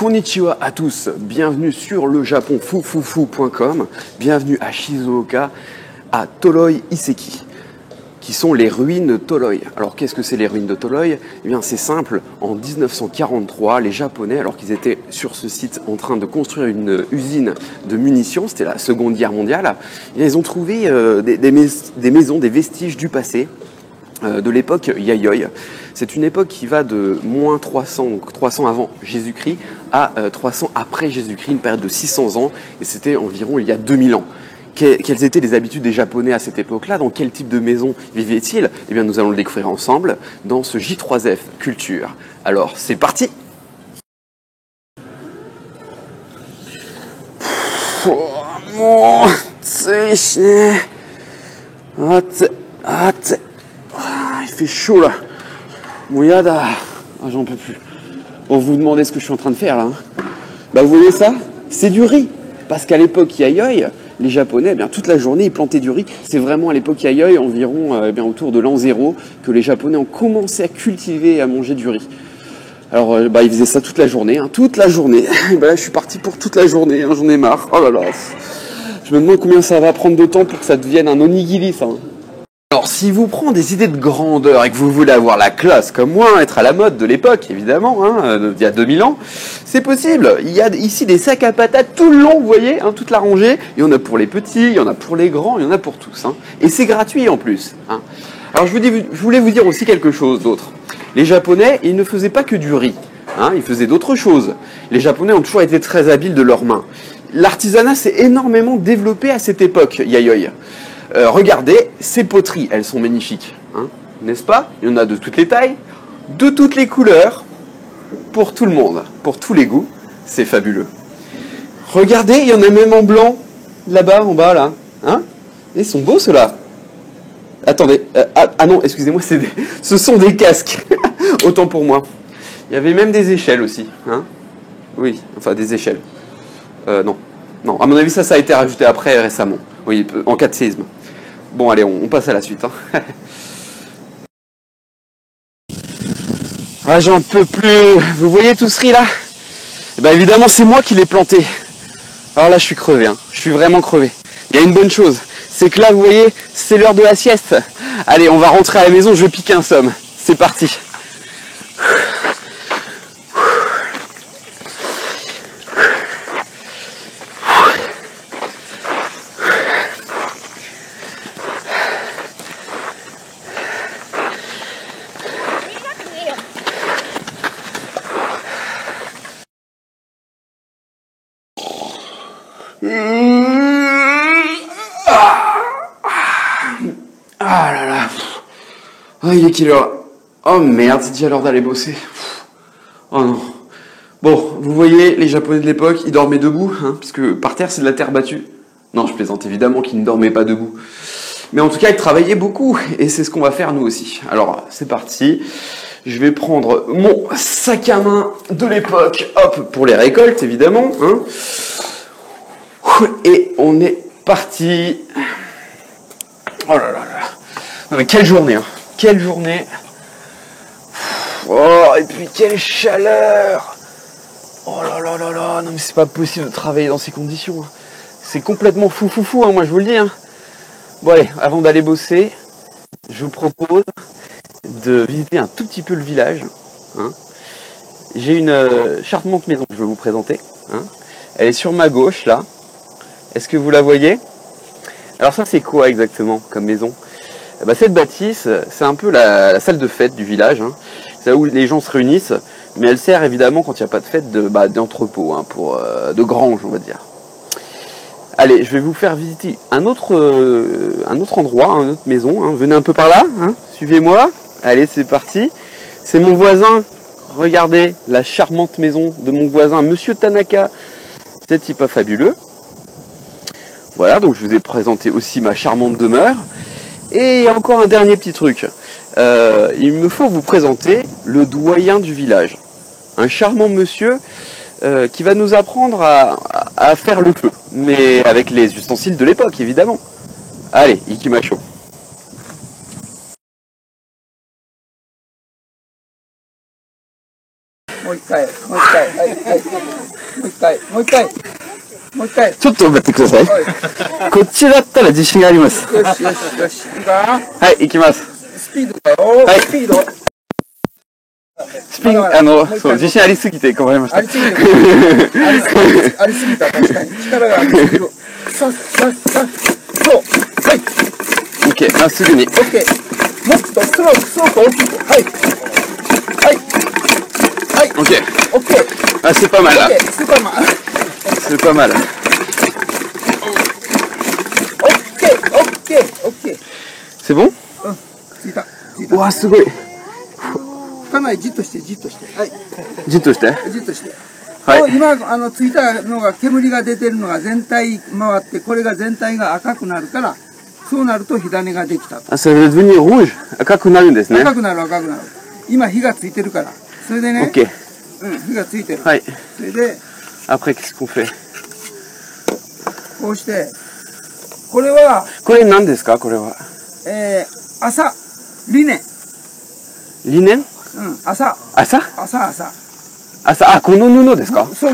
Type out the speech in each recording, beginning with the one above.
Konnichiwa à tous, bienvenue sur le Japon fufufu.com, bienvenue à Shizuoka, à Toloi Iseki, qui sont les ruines de Toloi. Alors qu'est-ce que c'est les ruines de Toloi? Eh bien c'est simple, en 1943, les Japonais, alors qu'ils étaient sur ce site en train de construire une usine de munitions, c'était la Seconde Guerre mondiale, ils ont trouvé des maisons, des vestiges du passé, de l'époque Yayoi. C'est une époque qui va de moins 300, donc 300 avant Jésus-Christ, à 300 après Jésus-Christ, une période de 600 ans, et c'était environ il y a 2000 ans. Quelles étaient les habitudes des Japonais à cette époque-là? Dans quel type de maison vivaient-ils? Eh bien, nous allons le découvrir ensemble dans ce J3F Culture. Alors, c'est parti! Il fait chaud là. Mouyada. Ah, j'en peux plus. Bon, vous vous demandez ce que je suis en train de faire là. Bah, vous voyez ça? C'est du riz. Parce qu'à l'époque Yayoi, les Japonais, eh bien, toute la journée, ils plantaient du riz. C'est vraiment à l'époque Yayoi, environ eh bien, autour de l'an 0, que les Japonais ont commencé à cultiver et à manger du riz. Alors, ils faisaient ça toute la journée. Toute la journée. Là, je suis parti pour toute la journée. J'en ai marre. Oh là là. Je me demande combien ça va prendre de temps pour que ça devienne un onigiri, ça. Alors, si vous prenez des idées de grandeur et que vous voulez avoir la classe comme moi, être à la mode de l'époque, évidemment, il y a 2000 ans, c'est possible. Il y a ici des sacs à patates tout le long, vous voyez, toute la rangée. Il y en a pour les petits, il y en a pour les grands, il y en a pour tous. Et c'est gratuit en plus. Alors, je voulais vous dire aussi quelque chose d'autre. Les Japonais, ils ne faisaient pas que du riz. Ils faisaient d'autres choses. Les Japonais ont toujours été très habiles de leurs mains. L'artisanat s'est énormément développé à cette époque, Yayoi. Regardez, ces poteries, elles sont magnifiques, n'est-ce pas? Il y en a de toutes les tailles, de toutes les couleurs, pour tout le monde, pour tous les goûts, c'est fabuleux. Regardez, il y en a même en blanc, là-bas, en bas, là. Ils sont beaux, ceux-là. Attendez, non, excusez-moi, ce sont des casques, autant pour moi. Il y avait même des échelles aussi, Oui, enfin des échelles. Non, à mon avis, ça a été rajouté après, récemment. Oui, en cas de séisme. Bon, allez, on passe à la suite. J'en peux plus. Vous voyez tout ce riz là? Évidemment, c'est moi qui l'ai planté. Alors là, je suis crevé. Je suis vraiment crevé. Il y a une bonne chose, c'est que là, vous voyez, c'est l'heure de la sieste. Allez, on va rentrer à la maison, je vais piquer un somme. C'est parti. Ah là là. Il est quelle heure? Oh merde, c'est déjà l'heure d'aller bosser. Oh non. Bon, vous voyez, les Japonais de l'époque, ils dormaient debout, puisque par terre, c'est de la terre battue. Non, je plaisante évidemment qu'ils ne dormaient pas debout. Mais en tout cas, ils travaillaient beaucoup, et c'est ce qu'on va faire nous aussi. Alors, c'est parti. Je vais prendre mon sac à main de l'époque, hop, pour les récoltes, évidemment. Et on est parti. Oh là là là. Non mais quelle journée, Quelle journée. Oh, et puis quelle chaleur. Oh là là là là. Non mais c'est pas possible de travailler dans ces conditions. C'est complètement fou, moi je vous le dis. Bon allez, avant d'aller bosser, je vous propose de visiter un tout petit peu le village. J'ai une charmante maison que je vais vous présenter. Elle est sur ma gauche là. Est-ce que vous la voyez? Alors ça c'est quoi exactement comme maison? Cette bâtisse, c'est un peu la salle de fête du village. C'est là où les gens se réunissent, mais elle sert évidemment quand il n'y a pas de fête d'entrepôt, de grange on va dire. Allez, je vais vous faire visiter un autre endroit, une autre maison. Venez un peu par là, suivez-moi. Allez, c'est parti. C'est mon voisin. Regardez la charmante maison de mon voisin, Monsieur Tanaka. C'est type fabuleux. Voilà, donc je vous ai présenté aussi ma charmante demeure. Et encore un dernier petit truc. Il me faut vous présenter le doyen du village. Un charmant monsieur qui va nous apprendre à faire le feu. Mais avec les ustensiles de l'époque, évidemment. Allez, ikimacho. もう一回、もう一回、はい、はい。もう一回、もう一回。もう一回。ちょっと待ってください。こっちだったら自信あります。よし、よし、よし。いいかはい、行きます。スピードだよ。はいスピード。スピン、そう、自信ありすぎて困りました。ありすぎる。ありすぎた、確かに。力がありすぎる。さ、そう。はい。オッケー、まっすぐに。オッケー。もっとスローク大きく。はい。はい。はい。オッケー。オッケー。Ah, c'est pas mal là. C'est pas mal. C'est pas mal. OK。C'est bon? うん。ついた。ついた。わあ、すごい。かなりじっとして。はい。じっとして。じっとして。はい。今、ついたのが、煙が出てるのが全体回って、これが全体が赤くなるから、そうなると火種ができたと。あ、ça va devenir rouge。赤くなるんですね。赤くなる。今火がついてるから。それでね。OK。うん、火がついてる。はい。それで、Après, qu'est-ce qu'on fait？こうして、これは、これ何ですか？これは。リネン。リネン？うん、朝。あ、この布ですか？そう。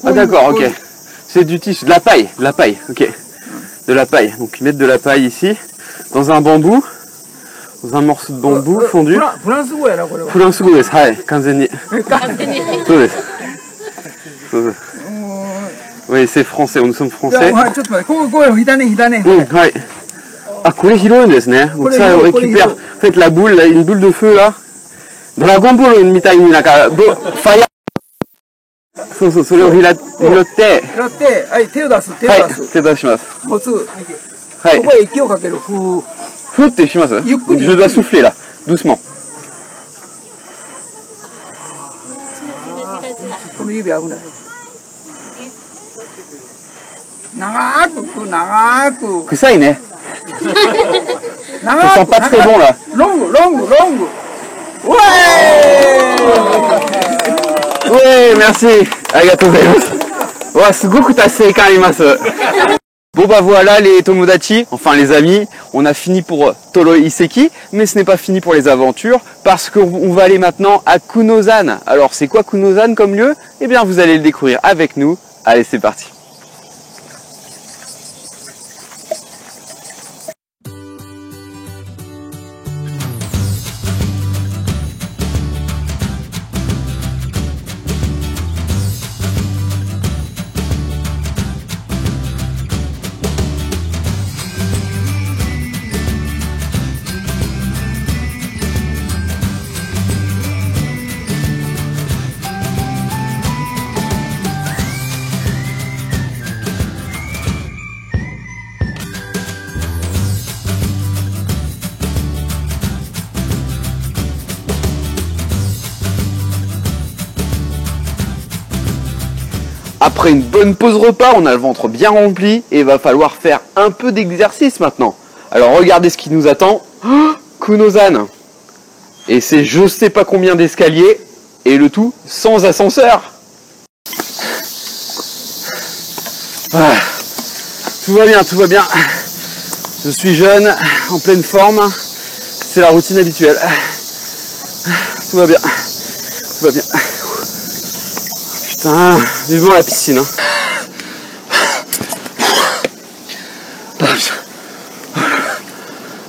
Ah d'accord, ok. C'est du tissu, de la paille, ok. De la paille. Donc ils mettent de la paille ici, dans un bambou, dans un morceau de bambou fondu. フランス語やな、これは。フランス語です。はい、完全に。そうです。Oui, c'est français, nous sommes français. ちょっと待って、こう、火種。はい。あ、これ拾うんですね。Donc ça, on récupère, en fait, la boule, là, une boule de feu, là. Dragon Ball みたいになんか、ファイア。そう、それを拾って。はい、手を出す。はい、手出します。持つ。はい。ここへ息をかける。ふってします？ゆっくり。Je dois souffler, là, doucement. この指危ない。長く。臭いね。長く。pas très bon là. ロング。ウェーイ。merci. ありがとうございます。わ、すごく達成感あります。Bon bah voilà les Tomodachi, enfin les amis, on a fini pour Toro Iseki, mais ce n'est pas fini pour les aventures, parce qu'on va aller maintenant à Kunozan. Alors c'est quoi Kunozan comme lieu? Eh bien vous allez le découvrir avec nous. Allez, c'est parti. Après une bonne pause repas, on a le ventre bien rempli et il va falloir faire un peu d'exercice maintenant. Alors regardez ce qui nous attend. Oh, Kunozan. Et c'est je sais pas combien d'escaliers et le tout sans ascenseur. Ah, tout va bien. Je suis jeune, en pleine forme. C'est la routine habituelle. Tout va bien. Putain, vivement la piscine. Hein.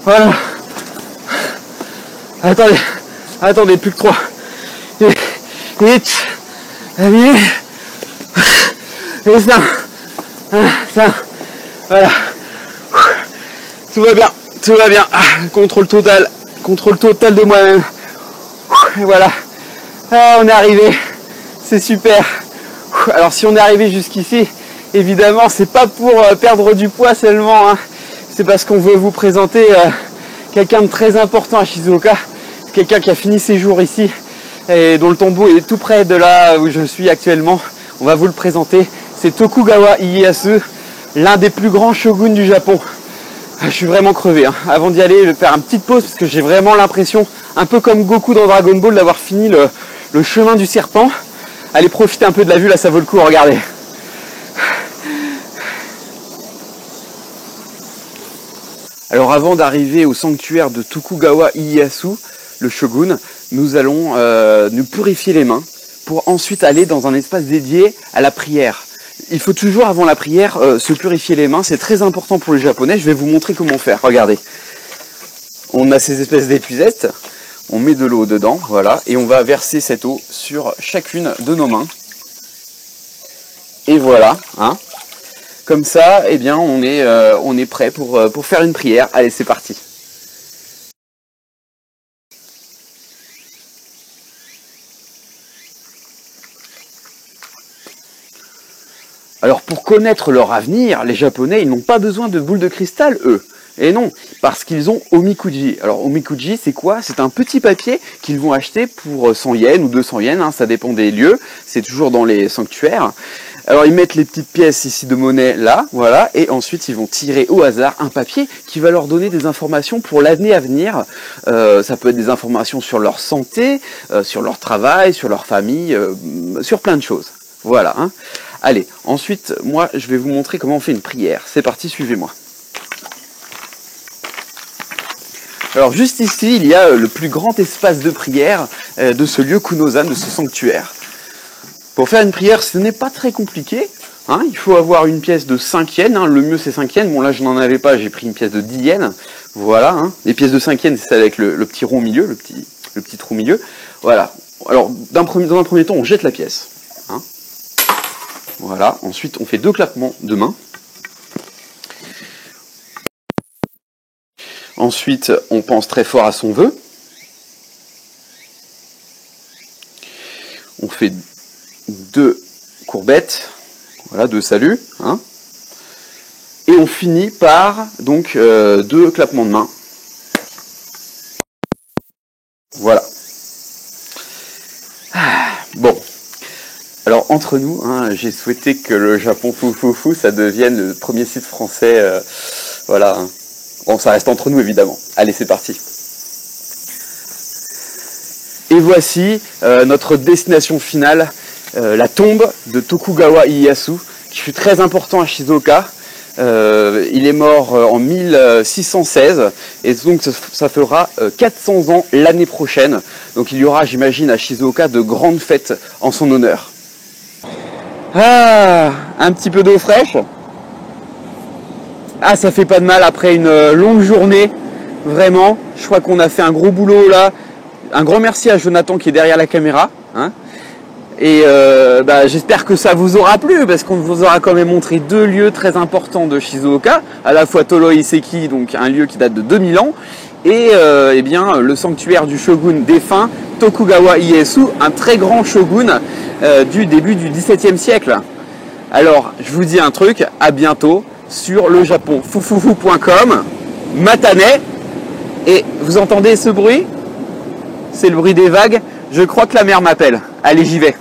Voilà. Attendez, plus que 3. Vite. Et ça. Voilà. Tout va bien. Contrôle total de moi-même. Et voilà. Ah, on est arrivé. C'est super. Alors si on est arrivé jusqu'ici, évidemment c'est pas pour perdre du poids seulement, hein. C'est parce qu'on veut vous présenter quelqu'un de très important à Shizuoka, quelqu'un qui a fini ses jours ici et dont le tombeau est tout près de là où je suis actuellement. On va vous le présenter, c'est Tokugawa Ieyasu, l'un des plus grands shoguns du Japon. Je suis vraiment crevé, hein. Avant d'y aller, je vais faire une petite pause parce que j'ai vraiment l'impression, un peu comme Goku dans Dragon Ball, d'avoir fini le chemin du serpent. Allez, profitez un peu de la vue, là ça vaut le coup, regardez. Alors avant d'arriver au sanctuaire de Tokugawa Ieyasu, le shogun, nous allons nous purifier les mains pour ensuite aller dans un espace dédié à la prière. Il faut toujours avant la prière se purifier les mains, c'est très important pour les Japonais, je vais vous montrer comment faire, regardez. On a ces espèces d'épuisettes, on met de l'eau dedans, voilà, et on va verser cette eau sur chacune de nos mains. Et voilà, hein. Comme ça, eh bien, on est prêt pour faire une prière. Allez, c'est parti. Alors, pour connaître leur avenir, les Japonais, ils n'ont pas besoin de boules de cristal, eux. Et non, parce qu'ils ont omikuji. Alors, omikuji, c'est quoi? C'est un petit papier qu'ils vont acheter pour 100 yens ou 200 yens, hein, ça dépend des lieux. C'est toujours dans les sanctuaires. Alors ils mettent les petites pièces ici de monnaie là, voilà, et ensuite ils vont tirer au hasard un papier qui va leur donner des informations pour l'année à venir. Ça peut être des informations sur leur santé, sur leur travail, sur leur famille, sur plein de choses. Voilà. Hein. Allez, ensuite, moi je vais vous montrer comment on fait une prière. C'est parti, suivez-moi. Alors juste ici, il y a le plus grand espace de prière de ce lieu Kunozan, de ce sanctuaire. Pour faire une prière, ce n'est pas très compliqué. Hein, il faut avoir une pièce de 5 yens. Hein, le mieux, c'est 5 yens. Bon, là, je n'en avais pas. J'ai pris une pièce de 10 yens. Voilà. Hein. Les pièces de 5 yens, c'est celle avec le petit rond au milieu, le petit trou au milieu. Voilà. Alors, dans un premier temps, on jette la pièce. Hein. Voilà. Ensuite, on fait 2 claquements de main. Ensuite, on pense très fort à son vœu. On fait 2 courbettes, voilà, 2 saluts, hein. Et on finit par donc 2 claquements de main. Voilà. Bon. Alors entre nous, hein, j'ai souhaité que le Japon Fufufu, ça devienne le premier site français. Voilà. Hein. Bon, ça reste entre nous évidemment. Allez, c'est parti. Et voici notre destination finale. La tombe de Tokugawa Ieyasu, qui fut très important à Shizuoka. Il est mort en 1616, et donc ça fera 400 ans l'année prochaine. Donc il y aura, j'imagine, à Shizuoka de grandes fêtes en son honneur. Ah, un petit peu d'eau fraîche. Ah, ça fait pas de mal après une longue journée, vraiment. Je crois qu'on a fait un gros boulot là. Un grand merci à Jonathan qui est derrière la caméra. Hein. Et j'espère que ça vous aura plu, parce qu'on vous aura quand même montré 2 lieux très importants de Shizuoka, à la fois Toro Iseki, donc un lieu qui date de 2000 ans, et le sanctuaire du shogun défunt Tokugawa Ieyasu, un très grand shogun du début du XVIIe siècle. Alors, je vous dis un truc, à bientôt sur le japonfufufu.com, Matane, et vous entendez ce bruit? C'est le bruit des vagues. Je crois que la mer m'appelle. Allez, j'y vais.